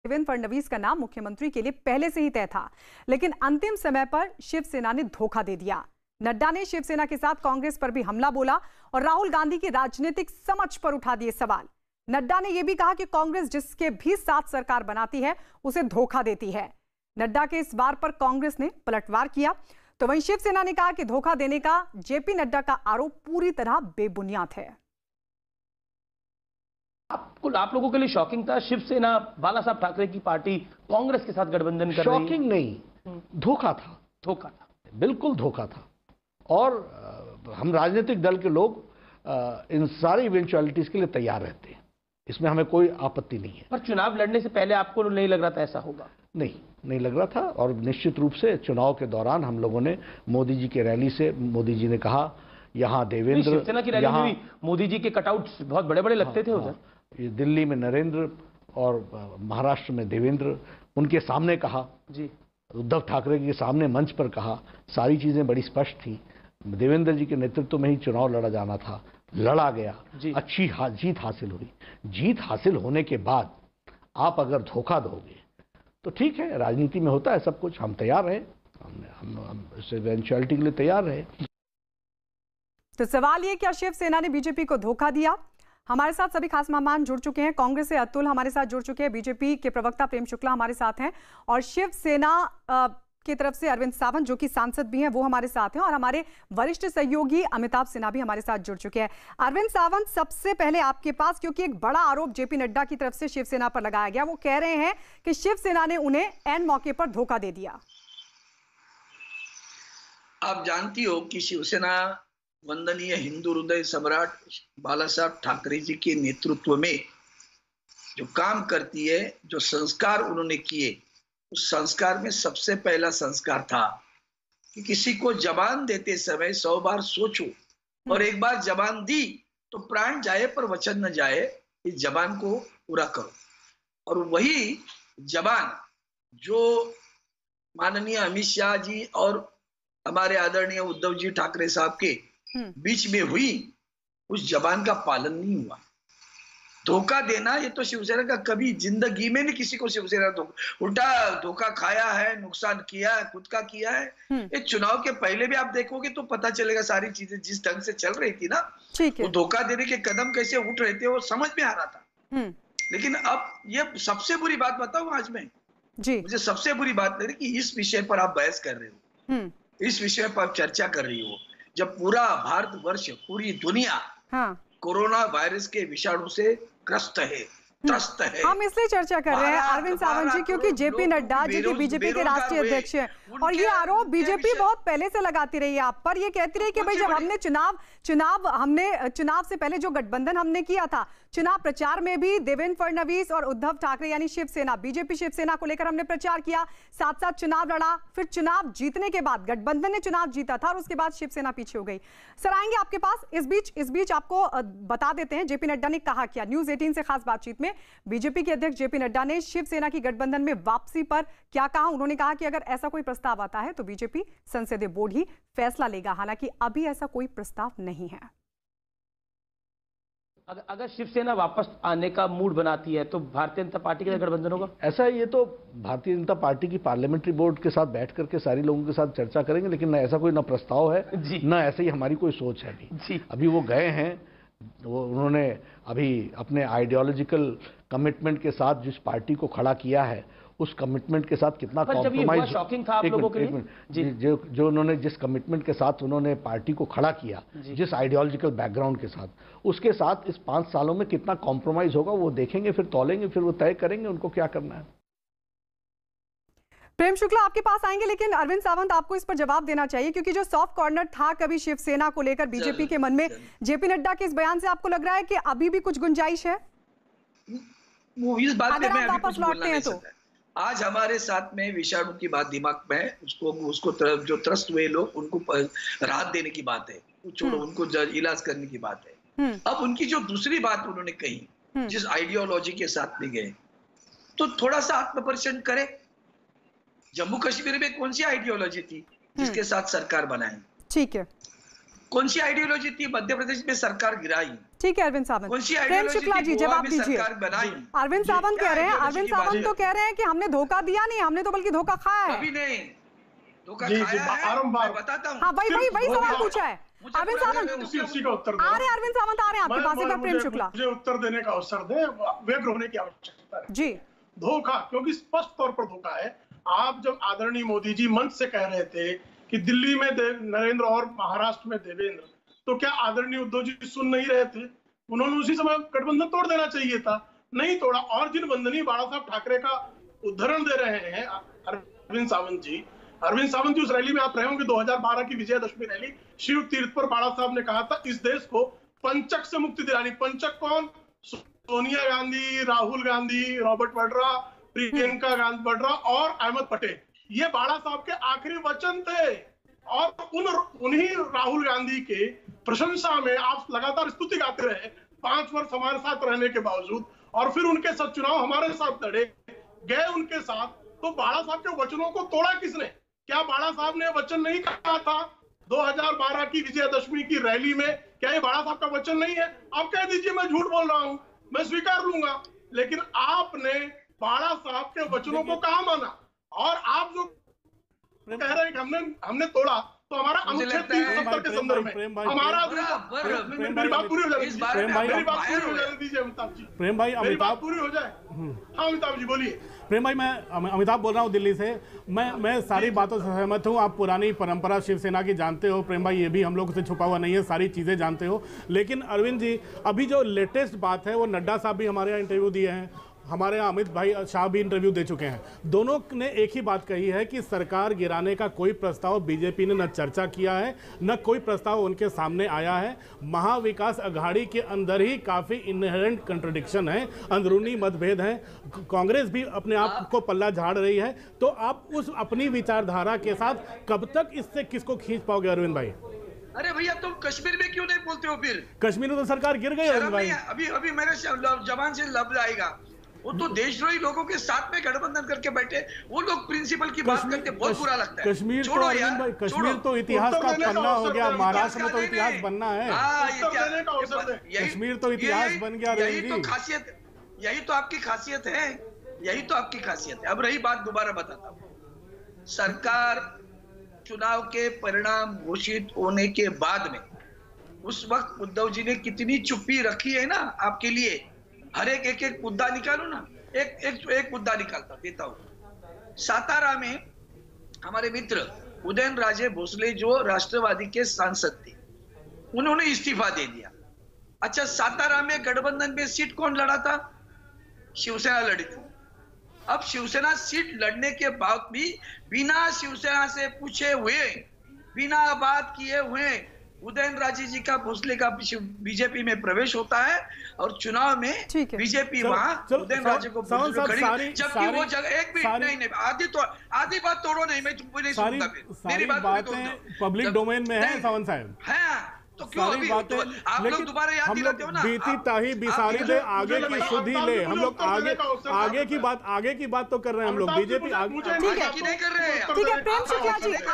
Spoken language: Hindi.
देवेंद्र फडणवीस का नाम मुख्यमंत्री के लिए पहले से ही तय था, लेकिन अंतिम समय पर शिवसेना ने धोखा दे दिया। नड्डा ने शिवसेना के साथ कांग्रेस पर भी हमला बोला और राहुल गांधी की राजनीतिक समझ पर उठा दिए सवाल। नड्डा ने यह भी कहा कि कांग्रेस जिसके भी साथ सरकार बनाती है उसे धोखा देती है। नड्डा के इस बार पर कांग्रेस ने पलटवार किया, तो वहीं शिवसेना ने कहा कि धोखा देने का जेपी नड्डा का आरोप पूरी तरह बेबुनियाद है। आप लोगों के लिए शॉकिंग था शिवसेना बाला साहब ठाकरे की पार्टी कांग्रेस के साथ गठबंधन कर रही है? शॉकिंग नहीं, धोखा था। धोखा था, बिल्कुल धोखा था। और हम राजनीतिक दल के लोग इन सारी इवेंचुअलिटीज के लिए तैयार रहते हैं, इसमें हमें कोई आपत्ति नहीं है। पर चुनाव लड़ने से पहले आपको नहीं लग रहा था ऐसा होगा? नहीं लग रहा था। और निश्चित रूप से चुनाव के दौरान हम लोगों ने मोदी जी की रैली से, मोदी जी ने कहा यहाँ देवेंद्र, शिवसेना की रैली में मोदी जी के कटआउट्स बहुत बड़े बड़े लगते थे उधर। ये दिल्ली में नरेंद्र और महाराष्ट्र में देवेंद्र, उनके सामने कहा जी, उद्धव ठाकरे के सामने मंच पर कहा, सारी चीजें बड़ी स्पष्ट थी। देवेंद्र जी के नेतृत्व में ही चुनाव लड़ा जाना था, लड़ा गया, अच्छी जीत हासिल हुई। जीत हासिल होने के बाद आप अगर धोखा दोगे तो ठीक है, राजनीति में होता है सब कुछ। हम तैयार रहे, हम इस इवेंचुअलिटी के लिए तैयार रहे। तो सवाल ये, क्या शिवसेना ने बीजेपी को धोखा दिया? हमारे साथ सभी खास मेहमान जुड़ चुके हैं। कांग्रेस से अतुल हमारे साथ जुड़ चुके हैं, बीजेपी के प्रवक्ता प्रेम शुक्ला हमारे साथ हैं, और शिवसेना की तरफ से अरविंद सावंत जो कि सांसद भी हैं वो हमारे साथ हैं, और हमारे वरिष्ठ सहयोगी अमिताभ सिन्हा भी हमारे साथ जुड़ चुके हैं। अरविंद सावंत, सबसे पहले आपके पास, क्योंकि एक बड़ा आरोप जेपी नड्डा की तरफ से शिवसेना पर लगाया गया, वो कह रहे हैं कि शिवसेना ने उन्हें एन मौके पर धोखा दे दिया। आप जानती हो कि शिवसेना वंदनीय हिंदू हृदय सम्राट बाला साहब ठाकरे जी के नेतृत्व में जो काम करती है, जो संस्कार उन्होंने किए, उस संस्कार में सबसे पहला संस्कार था कि किसी को जबान देते समय 100 बार सोचो, और एक बार जबान दी तो प्राण जाए पर वचन न जाए, इस जबान को पूरा करो। और वही जबान जो माननीय अमित शाह जी और हमारे आदरणीय उद्धव जी ठाकरे साहब के बीच में हुई, उस जबान का पालन नहीं हुआ। धोखा देना ये तो शिवसेना का कभी जिंदगी में नहीं किसी को शिवसेना उल्टा धोखा खाया है, नुकसान किया है, खुद का किया है। ये चुनाव के पहले भी आप देखोगे तो पता चलेगा, सारी चीजें जिस ढंग से चल रही थी ना, वो धोखा देने के कदम कैसे उठ रहे थे वो समझ में आ रहा था। लेकिन अब ये सबसे बुरी बात बताऊं आज मैं जी, मुझे सबसे बुरी बात लगी कि इस विषय पर आप बहस कर रहे हो, इस विषय पर आप चर्चा कर रही हो, जब पूरा भारतवर्ष, पूरी दुनिया कोरोना वायरस के विषाणु से ग्रस्त है, त्रस्त है। हम इसलिए चर्चा कर रहे हैं अरविंद सावंत जी, क्योंकि जेपी नड्डा जी की बीजेपी के राष्ट्रीय अध्यक्ष हैं, और ये आरोप बीजेपी बहुत पहले से लगाती रही है आप पर। ये कहती रही कि भाई जब हमने चुनाव से पहले जो गठबंधन हमने किया था, चुनाव प्रचार में भी देवेंद्र फडणवीस और उद्धव ठाकरे यानी शिवसेना, बीजेपी शिवसेना को लेकर हमने प्रचार किया, साथ साथ चुनाव लड़ा, फिर चुनाव जीतने के बाद गठबंधन ने चुनाव जीता था और उसके बाद शिवसेना पीछे हो गई। सर आएंगे आपके पास। इस बीच आपको बता देते हैं जेपी नड्डा ने कहा क्या। न्यूज 18 से खास बातचीत में बीजेपी के अध्यक्ष जेपी नड्डा ने शिवसेना की गठबंधन में वापसी पर क्या कहा। उन्होंने कहा कि अगर ऐसा कोई प्रस्ताव आता है तो बीजेपी संसदीय बोर्ड ही फैसला लेगा, हालांकि अभी ऐसा कोई प्रस्ताव नहीं है। अगर शिवसेना वापस आने का मूड बनाती है तो भारतीय जनता पार्टी के गठबंधन होगा? ऐसा ये तो भारतीय जनता पार्टी की पार्लियामेंट्री बोर्ड के साथ बैठ करके सारे लोगों के साथ चर्चा करेंगे, लेकिन ना ऐसा कोई ना प्रस्ताव है, ना ऐसे ही हमारी कोई सोच है भी। अभी वो गए हैं, वो उन्होंने अभी अपने आइडियोलॉजिकल कमिटमेंट के साथ जिस पार्टी को खड़ा किया है, उस कमिटमेंट के साथ कितना कॉम्प्रोमाइज, शॉकिंग था आप लोगों के लिए जो उन्होंने जिस कमिटमेंट के साथ उन्होंने पार्टी को खड़ा किया, जिस आइडियोलॉजिकल बैकग्राउंड के साथ, उसके साथ इस 5 सालों में कितना कॉम्प्रोमाइज होगा वो देखेंगे, फिर तौलेंगे, फिर वो तय करेंगे उनको क्या करना है। प्रेम शुक्ला आपके पास आएंगे, लेकिन अरविंद सावंत आपको इस पर जवाब देना चाहिए, क्योंकि जो सॉफ्ट कॉर्नर था कभी शिवसेना को लेकर बीजेपी के मन में, जेपी नड्डा के इस बयान से आपको लग रहा है कि अभी भी कुछ गुंजाइश है? वो इस बात अगर आप वापस लौटते हैं तो आज हमारे साथ में विषाणु की बात दिमाग में है, उसको जो त्रस्त हुए लोग उनको राहत देने की बात है, छोड़ो, उनको इलाज करने की बात है। अब उनकी जो दूसरी बात उन्होंने कही, जिस आइडियोलॉजी के साथ में गए, तो थोड़ा सा आत्मपरीक्षण करें। जम्मू कश्मीर में कौन सी आइडियोलॉजी थी जिसके साथ सरकार बनाई? ठीक है, कौन सी आइडियोलॉजी थी मध्य प्रदेश में सरकार गिराई? ठीक है अरविंद सावंत। कौन सी प्रेम आइडियोलॉजी शुक्ला जी थी गोवा जवाब में दीजिए। सरकार बनाई? अरविंद सावंत कह रहे हैं, अरविंद सावंत तो कह रहे हैं कि हमने धोखा दिया नहीं, हमने तो बल्कि धोखा खाया है। अभी नहीं धोखा खाया है, मैं बताता हूँ। हाँ वही सवाल पूछा है अरविंद सावंत। उसी का उत्तर आ रहे अरविंद सावंत आ रहे हैं आपके पास। एक बार प्रेम शुक्ला मुझे उत्तर देने का अवसर दें, व्यग्र होने की आवश्यकता है जी। धोखा, क्योंकि स्पष्ट तौर पर धोखा है। आप जब आदरणीय मोदी जी मंच से कह रहे थे कि दिल्ली में नरेंद्र और महाराष्ट्र में देवेंद्र, तो क्या आदरणीय उद्धव जी सुन नहीं रहे थे? उन्होंने उसी समय गठबंधन तोड़ देना चाहिए था, नहीं तोड़ा। और जिन वंदनीय बाला साहब ठाकरे का उदाहरण दे रहे हैं अरविंद सावंत जी उस रैली में आप रहे होंगे 2012 की विजयदशमी रैली, शिव तीर्थ पर बाला साहब ने कहा था इस देश को पंचक से मुक्ति दिलानी। पंचक कौन? सोनिया गांधी, राहुल गांधी, रॉबर्ट वाड्रा, प्रियंका गांधी वाड्रा और अहमद पटेल। ये बाला साहब के आखिरी वचन थे। और उन्हीं राहुल गांधी के प्रशंसा में आप लगातार स्तुति गाते रहे 5 वर्ष हमारे साथ रहने के बावजूद, और फिर उनके साथ चुनाव हमारे साथ लड़े गए उनके साथ। तो बाला साहब के वचनों को तोड़ा किसने? क्या बाला साहब ने वचन नहीं कहा था 2012 की विजयदशमी की रैली में? क्या ये बाला साहब का वचन नहीं है? आप कह दीजिए मैं झूठ बोल रहा हूं, मैं स्वीकार लूंगा, लेकिन आपने बाला साहब के वचनों को कहां माना? और आप जो कह रहे हैं कि हमने तोड़ा, तो हमारा अनुच्छेद 370 के संदर्भ में हमारा मेरी बात पूरी हो जाए, मेरी बात पूरी हो जाने दीजिए अमिताभ जी। प्रेम भाई, मेरी बात पूरी हो जाए। हाँ अमिताभ जी बोलिए। प्रेम भाई, मैं अमिताभ बोल रहा हूँ दिल्ली से। मैं सारी बातों से सहमत हूँ। आप पुरानी परंपरा शिवसेना की जानते हो प्रेम भाई, ये भी हम लोग से छुपा हुआ नहीं है, सारी चीज़ें जानते हो। लेकिन अरविंद जी, अभी जो लेटेस्ट बात है वो नड्डा साहब भी हमारे यहाँ इंटरव्यू दिए हैं, हमारे यहाँ अमित भाई शाह भी इंटरव्यू दे चुके हैं। दोनों ने एक ही बात कही है कि सरकार गिराने का कोई प्रस्ताव बीजेपी ने न चर्चा किया है, न कोई प्रस्ताव उनके सामने आया है। महाविकास अघाड़ी के अंदर ही काफ़ी इनहेरेंट कंट्रडिक्शन है, अंदरूनी मतभेद हैं, कांग्रेस भी अपने आप को पल्ला झाड़ रही है। तो आप उस अपनी विचारधारा के साथ कब तक इससे किसको खींच पाओगे अरविंद भाई? अरे भैया तुम कश्मीर में क्यों नहीं बोलते हो? फिर कश्मीर में तो सरकार गिर गई अरविंद भाई। अभी मेरे जबान से लफ्ज आएगा, वो तो देशद्रोही लोगों के साथ में गठबंधन करके बैठे, वो लोग प्रिंसिपल की बात करते बहुत बुरा लगता है। कश्मीर तो अरविंद भाई, कश्मीर तो इतिहास का पन्ना हो गया, महाराष्ट्र में तो इतिहास बनना है। कश्मीर तो इतिहास बन गया। यही तो खासियत, यही तो आपकी खासियत है, यही तो आपकी खासियत है। अब रही बात, दोबारा बताता हूँ, सरकार चुनाव के परिणाम घोषित होने के बाद में उस वक्त उद्धव जी ने कितनी चुप्पी रखी है ना आपके लिए। हर एक मुद्दा निकालो ना, एक मुद्दा निकालता देता हूं। सातारा में हमारे मित्र उदयन राजे भोसले जो राष्ट्रवादी के सांसद थे, उन्होंने इस्तीफा दे दिया। अच्छा, सातारा में गठबंधन में सीट कौन लड़ा था? शिवसेना लड़ी थी। अब शिवसेना सीट लड़ने के बाद भी बिना शिवसेना से पूछे हुए, बिना बात किए हुए उदयन राजे जी का भोसले का बीजेपी में प्रवेश होता है और चुनाव में बीजेपी वहां उदयन राजे को खड़ी, जबकि वो जगह एक मिनट नहीं, आधी बात तोड़ो नहीं, मैं नहीं सुनता। मेरी बात पब्लिक डोमेन में है सावंत साहब। हाँ तो क्यों अभी आप लोग दोबारा याद दिलाते हो ना? बीती ताही बिसारी दे, आगे की सुधी ले। हम लोग आगे की बात तो कर रहे हैं हम लोग। बीजेपी नहीं कर रहे हैं। ठीक है प्रेम शुक्ला जी।